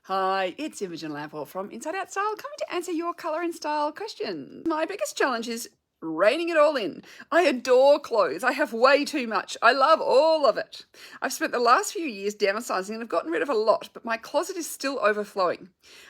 Hi, it's Imogen Lamport from Inside Out Style, coming to answer your colour and style questions. My biggest challenge is reining it all in. I adore clothes. I have way too much. I love all of it. I've spent the last few years downsizing and I've gotten rid of a lot, but my closet is still overflowing.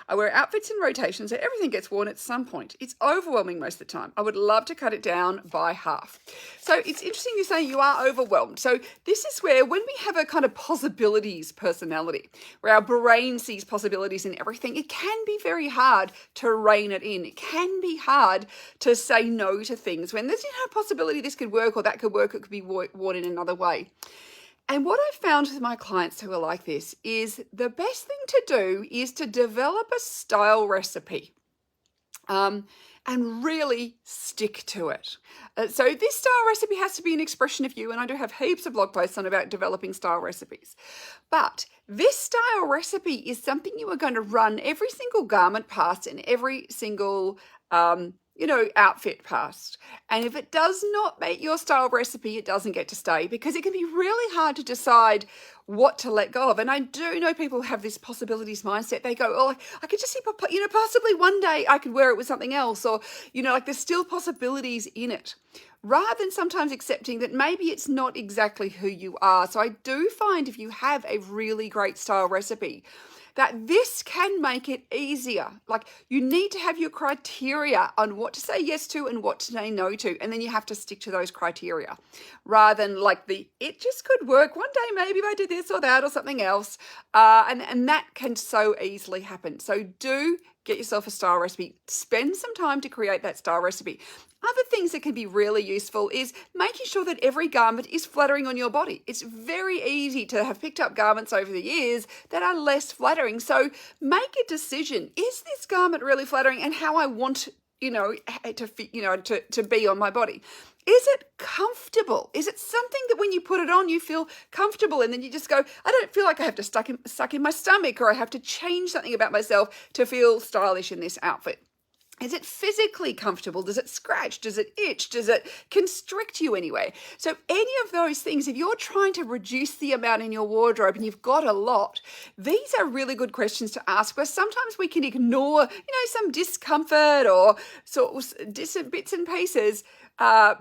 I wear outfits in rotation, so everything gets worn at some point. It's overwhelming most of the time. I would love to cut it down by half. So it's interesting you say you are overwhelmed. So this is where, when we have a kind of possibilities personality, where our brain sees possibilities in everything, it can be very hard to rein it in. It can be hard to say no to things when there's a possibility this could work or that could work, it could be worn in another way. And what I've found with my clients who are like this is the best thing to do is to develop a style recipe. And really stick to it. So this style recipe has to be an expression of you, and I do have heaps of blog posts on about developing style recipes. But this style recipe is something you are going to run every single garment past and every single outfit past. And if it does not meet your style recipe, it doesn't get to stay, because it can be really hard to decide what to let go of. And I do know people have this possibilities mindset. They go, oh, I could just see, possibly one day I could wear it with something else, or, there's still possibilities in it, rather than sometimes accepting that maybe it's not exactly who you are. So I do find if you have a really great style recipe, that this can make it easier. Like, you need to have your criteria on what to say yes to and what to say no to, and then you have to stick to those criteria, rather than it just could work one day, maybe if I did this or that or something else, and that can so easily happen. So do get yourself a style recipe. Spend some time to create that style recipe. Other things that can be really useful is making sure that every garment is flattering on your body. It's very easy to have picked up garments over the years that are less flattering. So make a decision. Is this garment really flattering and how I want, to fit, to be on my body? Is it comfortable? Is it something that when you put it on, you feel comfortable, and then you just go, I don't feel like I have to suck in my stomach, or I have to change something about myself to feel stylish in this outfit? Is it physically comfortable? Does it scratch? Does it itch? Does it constrict you anyway? So any of those things, if you're trying to reduce the amount in your wardrobe and you've got a lot, these are really good questions to ask, where sometimes we can ignore, some discomfort or sort of bits and pieces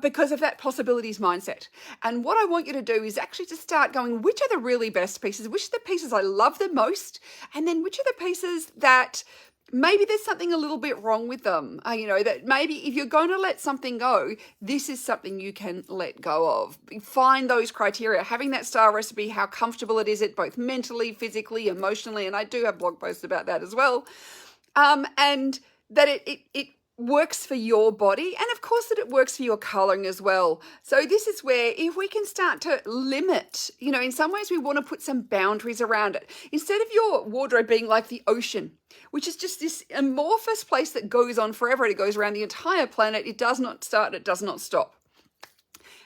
because of that possibilities mindset. And what I want you to do is actually to start going, which are the really best pieces? Which are the pieces I love the most? And then which are the pieces that maybe there's something a little bit wrong with them, that maybe if you're going to let something go, this is something you can let go of. Find those criteria, having that style recipe, how comfortable it is, both mentally, physically, emotionally, and I do have blog posts about that as well, and that it works for your body, and of course that it works for your colouring as well. So this is where, if we can start to limit, in some ways we want to put some boundaries around it. Instead of your wardrobe being like the ocean, which is just this amorphous place that goes on forever, it goes around the entire planet, it does not start, it does not stop.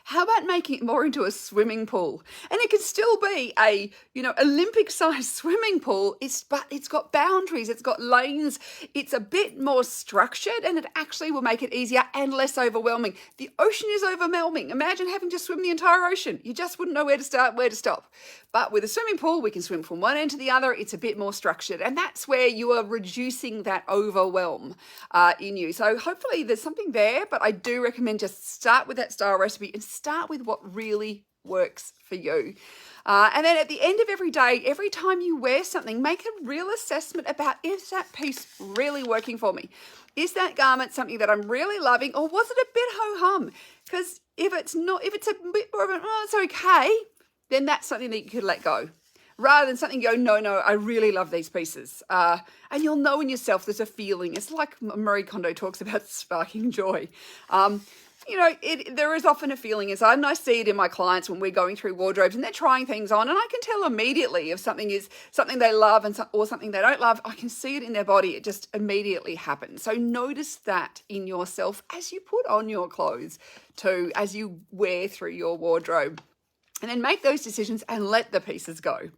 How about making it more into a swimming pool? And it can still be a, Olympic-sized swimming pool, but it's got boundaries, it's got lanes, it's a bit more structured, and it actually will make it easier and less overwhelming. The ocean is overwhelming. Imagine having to swim the entire ocean. You just wouldn't know where to start, where to stop. But with a swimming pool, we can swim from one end to the other. It's a bit more structured, and that's where you are reducing that overwhelm in you. So hopefully there's something there, but I do recommend just start with that style recipe and start with what really works for you. And then at the end of every day, every time you wear something, make a real assessment about, is that piece really working for me? Is that garment something that I'm really loving, or was it a bit ho-hum? Because if it's a bit more of it's okay, then that's something that you could let go. Rather than something you go, no, I really love these pieces. And you'll know in yourself there's a feeling. It's like Marie Kondo talks about sparking joy. There is often a feeling inside, and I see it in my clients when we're going through wardrobes and they're trying things on, and I can tell immediately if something is something they love or something they don't love. I can see it in their body. It just immediately happens. So notice that in yourself as you put on your clothes too, as you wear through your wardrobe. And then make those decisions and let the pieces go.